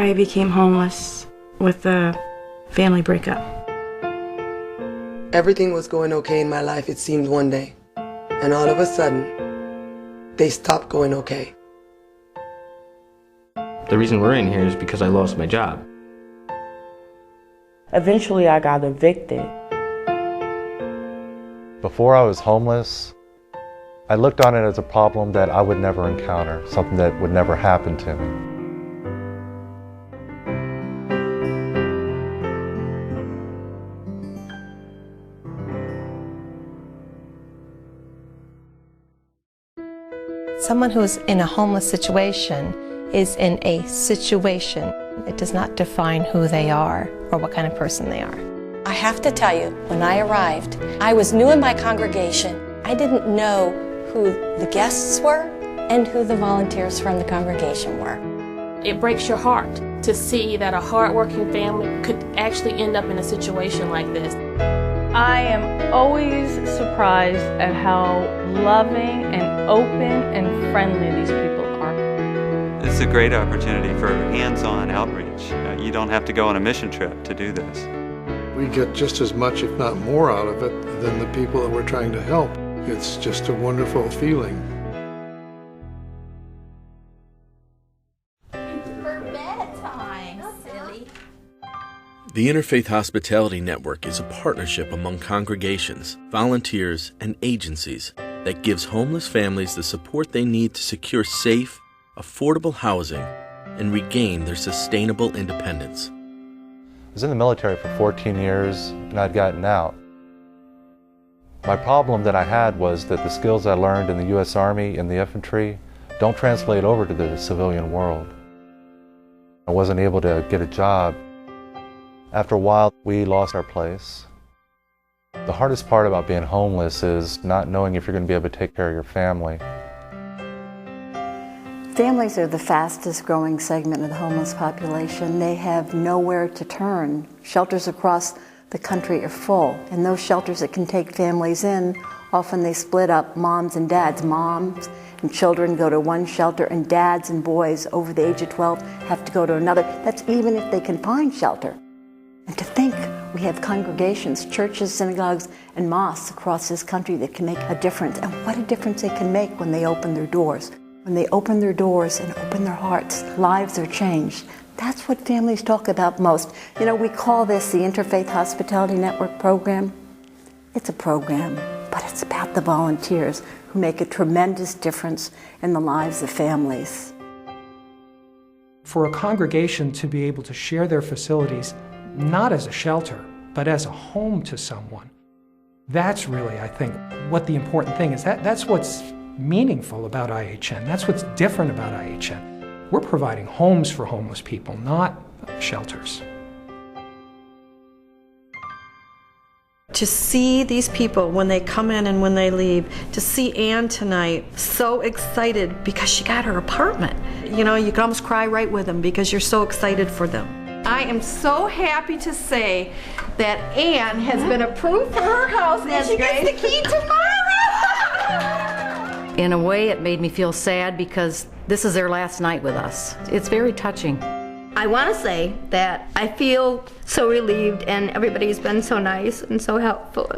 I became homeless with a family breakup. Everything was going okay in my life, it seemed, one day. And all of a sudden, they stopped going okay. The reason we're in here is because I lost my job. Eventually, I got evicted. Before I was homeless, I looked on it as a problem that I would never encounter, something that would never happen to me. Someone who's in a homeless situation is in a situation. It does not define who they are or what kind of person they are. I have to tell you, when I arrived, I was new in my congregation. I didn't know who the guests were and who the volunteers from the congregation were. It breaks your heart to see that a hardworking family could actually end up in a situation like this. I am always surprised at how loving and open and friendly these people are. It's a great opportunity for hands-on outreach. You don't have to go on a mission trip to do this. We get just as much, if not more, out of it than the people that we're trying to help. It's just a wonderful feeling. For bedtime, silly. The Interfaith Hospitality Network is a partnership among congregations, volunteers, and agencies that gives homeless families the support they need to secure safe, affordable housing and regain their sustainable independence. I was in the military for 14 years and I'd gotten out. My problem that I had was that the skills I learned in the U.S. Army and the infantry don't translate over to the civilian world. I wasn't able to get a job. After a while, we lost our place. The hardest part about being homeless is not knowing if you're going to be able to take care of your family. Families are the fastest growing segment of the homeless population. They have nowhere to turn. Shelters across the country are full, and those shelters that can take families in, often they split up moms and dads. Moms and children go to one shelter, and dads and boys over the age of 12 have to go to another. That's even if they can find shelter. And to think we have congregations, churches, synagogues, and mosques across this country that can make a difference, and what a difference they can make when they open their doors. When they open their doors and open their hearts, lives are changed. That's what families talk about most. You know, we call this the Interfaith Hospitality Network program. It's a program, but it's about the volunteers who make a tremendous difference in the lives of families. For a congregation to be able to share their facilities, not as a shelter, but as a home to someone, that's really, I think, what the important thing is. That's what's meaningful about IHN. That's what's different about IHN. We're providing homes for homeless people, not shelters. To see these people when they come in and when they leave, to see Ann tonight so excited because she got her apartment. You know, you can almost cry right with them because you're so excited for them. I am so happy to say that Ann has been approved for her house and she gets the key tomorrow. In a way, it made me feel sad because this is their last night with us. It's very touching. I want to say that I feel so relieved and everybody's been so nice and so helpful.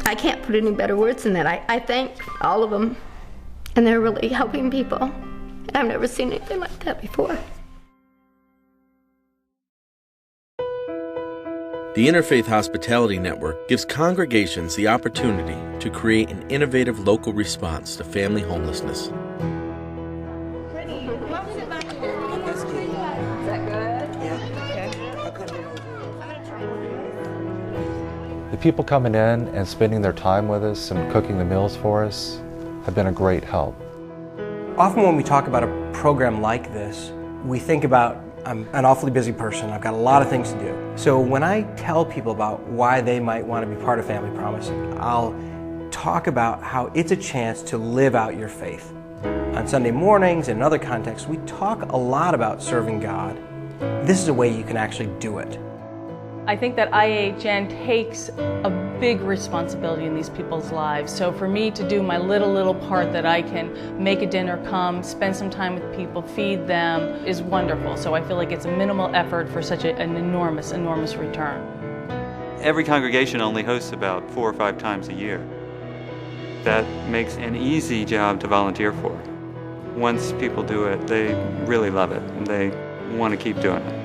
I can't put any better words than that. I thank all of them, and they're really helping people. I've never seen anything like that before. The Interfaith Hospitality Network gives congregations the opportunity to create an innovative local response to family homelessness. The people coming in and spending their time with us and cooking the meals for us have been a great help. Often when we talk about a program like this, we think about, I'm an awfully busy person, I've got a lot of things to do. So when I tell people about why they might want to be part of Family Promise, I'll talk about how it's a chance to live out your faith. On Sunday mornings and in other contexts, we talk a lot about serving God. This is a way you can actually do it. I think that IAHN takes a big responsibility in these people's lives. So for me to do my little part that I can make a dinner, come, spend some time with people, feed them is wonderful. So I feel like it's a minimal effort for such an enormous return. Every congregation only hosts about 4 or 5 times a year. That makes an easy job to volunteer for. Once people do it, they really love it and they want to keep doing it.